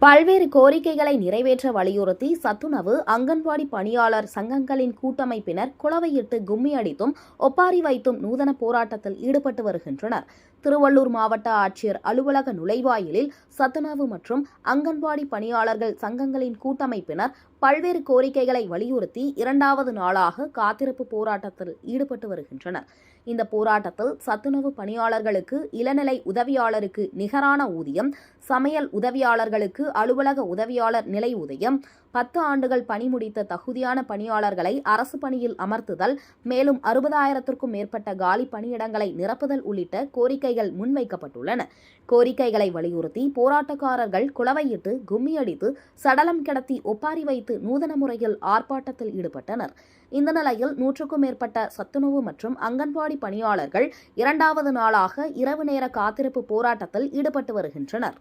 பல்வேறு கோரிக்கைகளை நிறைவேற்ற வலியுறுத்தி சத்துணவு, அங்கன்வாடி பணியாளர் சங்கங்களின் கூட்டமைப்பினர் குளவையிட்டு கும்மி அடித்தும் ஒப்பாரி வைத்தும் நூதன போராட்டத்தில் ஈடுபட்டு வருகின்றனர். திருவள்ளூர் மாவட்ட ஆட்சியர் அலுவலக நுழைவாயிலில் சத்துணவு மற்றும் அங்கன்வாடி பணியாளர்கள் சங்கங்களின் கூட்டமைப்பினர் பல்வேறு கோரிக்கைகளை வலியுறுத்தி 2வது நாளாக காத்திருப்பு போராட்டத்தில் ஈடுபட்டு வருகின்றனர். இந்த போராட்டத்தில் சத்துணவு பணியாளர்களுக்கு இளநிலை உதவியாளருக்கு நிகரான ஊதியம், சமையல் உதவியாளர்களுக்கு அலுவலக உதவியாளர் நிலை ஊதியம், 10 ஆண்டுகள் பணி முடித்த தகுதியான பணியாளர்களை அரசு பணியில் அமர்த்துதல், மேலும் 60,000க்கும் மேற்பட்ட காலி பணியிடங்களை நிரப்புதல் உள்ளிட்ட கோரிக்கைகள் முன்வைக்கப்பட்டுள்ளன. கோரிக்கைகளை வலியுறுத்தி போராட்டக்காரர்கள் குளவையிட்டு கும்மியடித்து சடலம் கிடத்தி ஒப்பாரி வைத்து நூதன முறையில் ஆர்ப்பாட்டத்தில் ஈடுபட்டனர். இந்த நிலையில் 100க்கும் மேற்பட்ட சத்துணவு மற்றும் அங்கன்வாடி பணியாளர்கள் 2வது நாளாக இரவு நேர காத்திருப்பு போராட்டத்தில் ஈடுபட்டு வருகின்றனர்.